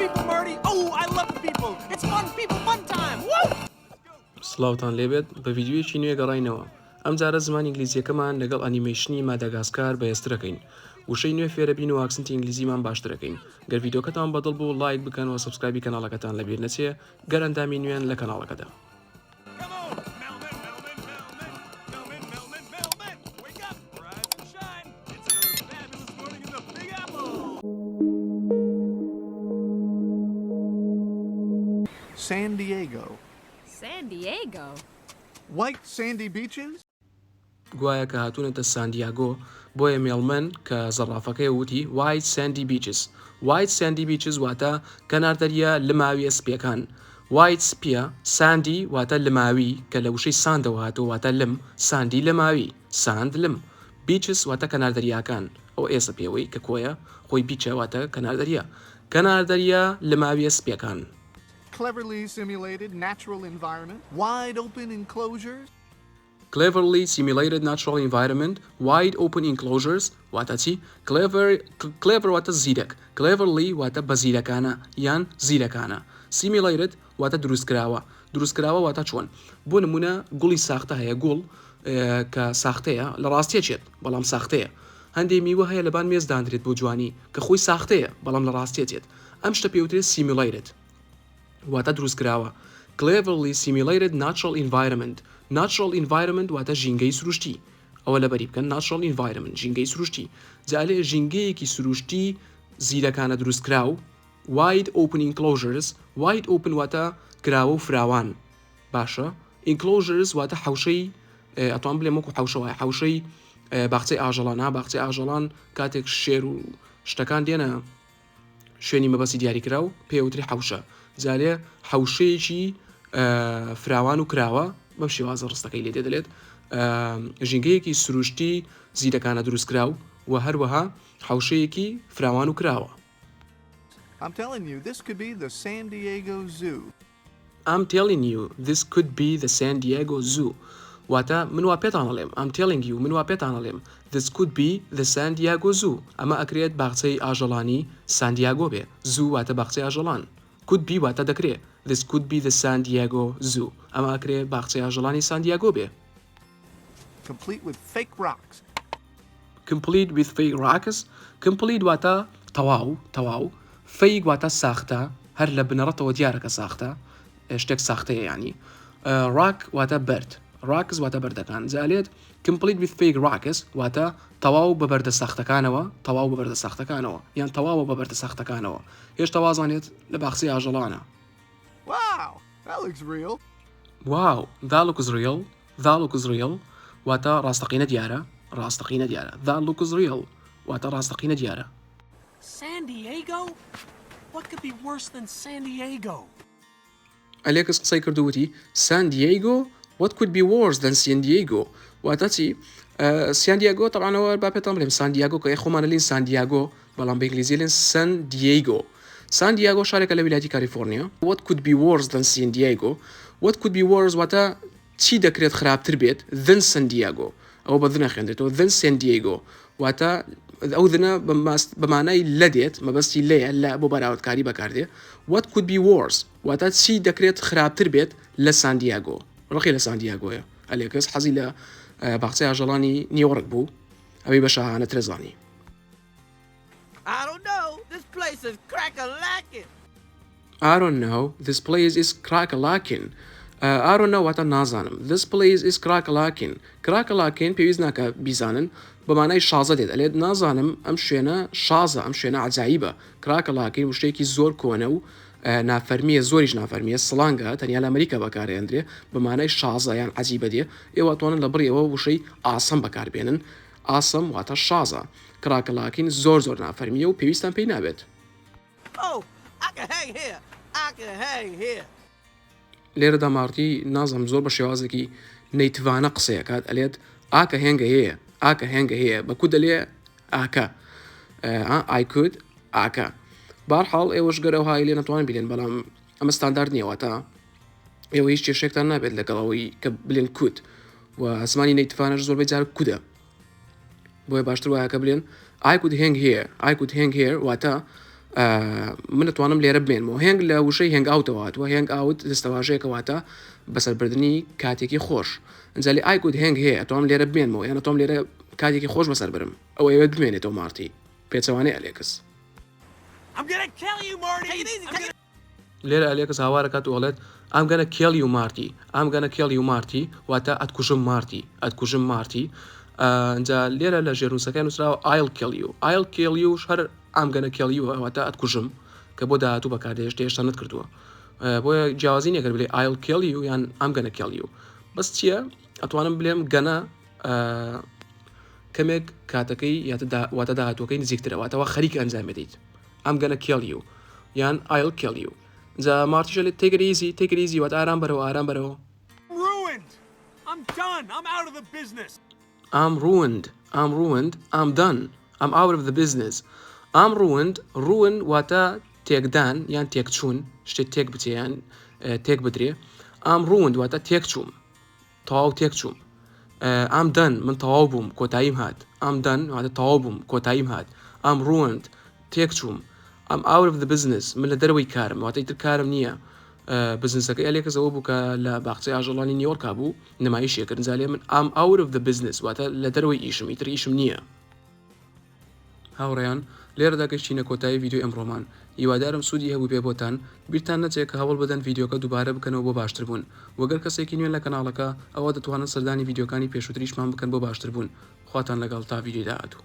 people, Marty. Oh, I love the people. It's fun people, fun time. Woo! سڵاوتان لێبێت بە ڤیددیویەکی نوێ گەڕاینەوە ئەم جارە زمان ئینگلیزیەکەمان لەگەڵ ئەنیمەیشنی مادەگاسکار بەهێزترەکەین وشەی نوێ فێرەبین و ئاکسنتی ئینگلیزیمان باشترەکەین گەر ڤیددیۆکەتان بەدڵ بوو لایک بکەن و سبسکرایبی کەناڵەکەتان لەبیر نەچێ گەر ئەندامی نوێن لە کەناڵەکەدا. Come on, Melman. Wake up, rise and shine. It's another fabulous morning in the Big Apple. San Diego. San Diego? White sandy beaches? گوایە کە هاتوونەتە ساندیاگۆ بۆیە مێڵمەن کە زەڕافەکەی وتی وایت ساندی بیچز. وایت ساندی بیچز واتە کەناردەریە لماویە سپیەکان. وایت سپیە ساندی واتە لماوی کە لە وشەی ساندەوە هاتووە واتە لم ساندی لەماوی ساند لم بیچز واتە کەناردەریاکان ئەو ئێسە پێوەی کە کۆیە خۆی بیچە واتە کەناردەریە لماویە سپیەکان. Cleverly simulated natural environment? Wide open enclosures? Cleverly simulated natural environment, wide open enclosures, واتە چی؟ Clever واتە زیرەک. Cleverly واتە بە زیرەکانە یان زیرەکانە. Simulated واتە دروستکراوە واتە چۆن؟ بۆ نمونە گوڵی ساختە هەیە گوڵ کە ساختەیە لە ڕاستیە چێت بەڵام ساختەیە. هەندێک میوە هەیە لەبان مێز دانرێت بۆ جوانی کە خۆی ساختەیە بەڵام لە ڕاستیە چێت. ئەم شتە پێوترێت simulated. واتە دروستکراوە. Cleverly simulated natural environment. Natural environment واتە ژینگەی سروشتی. ئەوە لەبەری بکەن natural environment ژینگەی سروشتی. جالێ ژینگەیەکی سروشتی زیرەکانە دروستکراو. Wide open enclosures. Wide open واتە کراوە و فراوان. باشە. Enclosures واتە حوشەی ئەتوان بڵێم وەکو حوشەوە حوشەی باخچەی ئاژەڵانە باخچەی ئاژەڵان کاتێک شێر و شتەکان دێنە شوێنی مەبەستی دیاریکراو پێوتری حوشە. جارێ حوشەیەکی فراوان و کراوە بەم شێوازە ڕستەکەی لێ دێدەلێت ژینگەیەکی سروشتی زیرەکانە دروستکراو و هەروەها حوشەیەکی فراوان و کراوە. I'm telling you, this could be the San Diego Zoo. I'm telling you, this could be the San Diego Zoo. واتە من وا پێتان ئەڵێم I'm telling you من وا پێتان ئەڵێم this could be the San Diego Zoo. ئەمە ئەکرێت باخچەی ئاژەڵانی ساندیاگۆ بێ. Zoo واتە باخچەی ئاژەڵان. Could be واتە دەکرێت. This could be the San Diego Zoo. ئەمە ئەکرێت باخچەی ئاژەڵانی ساندیاگۆ بێ. Complete with fake rocks. Complete with fake rocks. Complete واتە تەواو. Fake واتە ساختە هەر لە بنەڕەتەوە دیارەکە ساختە شتێک ساختەیە یعنی. Rock واتە بەرد. Rocks واتە بەردەکان. جالێت complete with fake rocks واتە تەواو بە بەردە ساختەکانەوە یان تەواو بە بەردە ساختەکانەوە. هێشتا وازانێت لە باخچەی ئاژەڵانە. Wow, that looks real. Wow, that looks real. واتە ڕاستەقینە دیارە. That looks real. واتە ڕاستەقینە دیارە. San Diego? What could be worse than San Diego? ئەلێکس قسەی کردووتی San Diego? What could be worse than San Diego? واتە چی؟ ساندیاگۆ طبعاًەوە با پێتان بڵێم ساندیاگۆ کە خۆمانە لین ساندیاگۆ بەڵام بە ئینگلیزی لێن سان دیێگۆ. ساندیاگۆ شارێکە لە ویلایەتی کالیفۆرنیا. What could be worse than San Diego? What could be worse واتە چی دەکرێت خراپتر بێت than San Diego. ئەوە بە دنە خوێندێتەوە than San Diego. واتە ئەو دنە بەمانای لە دێت مەبەستی لێیە لە بۆ بەراوردکاری بەکاردێ. What could be worse واتە چی دەکرێت خراپتر بێت لە ساندیاگۆ. ڕقی لە ساندیاگۆیە. ئەلێکس حەزی لە باخچەی ئاژەڵانی نیوەڕک بوو ئەوەی بە شاهانە ترێزانی. I don't know. This place is crack-a-lackin'. I don't know. This place is crack-a-lackin'. I don't know واتە نازانم. This place is crack-a-lackin'. Crack-a-lackin' پێویست ناکە بیزانن بەمانای شازە دێت ئەلێت نازانم ئەم شوێنە شازە ئەم شوێنە عجایبە. Crack-a-lackin' شتێکی زۆر کۆنە و نافەرمیە زۆریش نافەرمیە سڵانگە تەنیا لە ئەمریکا بەکارێندرێ بەمانای شازە یان عجیبە دێ ئێوە توانن لە بڕیەوە وشەی ئاسەم بەکاربێنن. ئاسەم واتە شازە. کراکەلاکین زۆر نافەرمیە و پێویستان پێی نابێت. لێرەدا مارتی نازم زۆر بە شێوازێکی نەیتوانە قسەیەکات ئەلێت ئاکە هێنگە هەیە بەکو دەلێ ئاکە I could ئاکە. بارحاڵ ئێوەش گەرەو های لێ نەتوانن بێن بەڵام ئەمە ستاندارد نییەوەتە ئێوە هیچ کێشێکتان نابێت لەگەڵەوەی کە بلێن کوت و ئەسمانی نەیتوانەش زۆربەی جار کودە بۆیە باشتر وایە کە بلێن I could hang here واتە من دەتوانم لێرە بمێنمەوە هێنگ لە وشەی هێنگ ئاوتەوەاتوە هێنگ ئاوت دەستەواژەیەکەواتە بەسەربردننی کاتێکی خۆش ئەنجالی ئایکود هێنگ هەیە ئەتوانم لێرە بمێنمەوە یانە تۆم لێرە کاتێکی خۆش بەسەر برم ئەوە ئێوە بمێنێتەوە مارتی پێچەوانەی ئەلێکس I'm gonna kill you, Marty! Take it easy, لێرە ئەلێکس هاوارەکات وڵێت I'm gonna kill you Marty I'm gonna kill you Marty واتە ئەتکوژم مارتی ئەتکوژم مارتی ئەنجا لێرە لە ژێرنووسەکە نووسراوە I'll kill you هەر I'm gonna kill you واتە ئەتکوژم کە بۆ داهاتوو بەکاردێش هێشتا نەتکردووە بۆیە جیاوازی نەکرد بڵێ I'll kill you یان I'm gonna kill you بەس چییە ئەتوانم بڵێم گەنە کەمێک کاتەکەی واتە داهاتوەکەی نزیکترە واتەوە خەریک ئەنجام بدەیت I'm gonna kill you یان I'll kill you جا مارتیشە لێت take it easy واتە ئارام بەرەوە ئارام بەرەوە I'm ruined! I'm done! I'm out of the business! I'm ruined I'm done I'm out of the business I'm ruin واتە تێکدان یان تێکچوون شتێک تێک بچێ یان تێک بدرێ I'm ruined واتە تێکچووم تەواو تێکچووم I'm done من تەواو بووم کۆتاییم هات I'm done واتە تەواو بووم کۆتاییم هات I'm ruined تێکچووم I'm out of the business من لە دەرەوەی کارم واتە ئیتر کارم نییە بزنسەکەی ئەلێکەسەوە بوو کە لە باخچەی ئاژەڵانی نیویۆرکا بوو نمایشێکردن زالێ من I'm out of the business واتە لە دەرەوەی ئیشم ئیتر ئیشم نییە هاوڕێیان لێرەدا گەشتینە کۆتایی ڤیدیۆ ئەمڕۆمان هیوادارم سوودی هەبوو پێ بۆتان بیرتان نەچێت کە هەوڵ بدەن ڤیدیۆکە دووبارە بکەنەوە بۆ باشتر بوون وەگەر کەسێکی نوێن لە کەناڵەکە ئەوە دەتوانن سەردانی ڤیدیۆکانی پێشووتریشمان بکەن بۆ باشتر بوون خواتان لەگەڵ تا ڤیدیۆ داهاتوو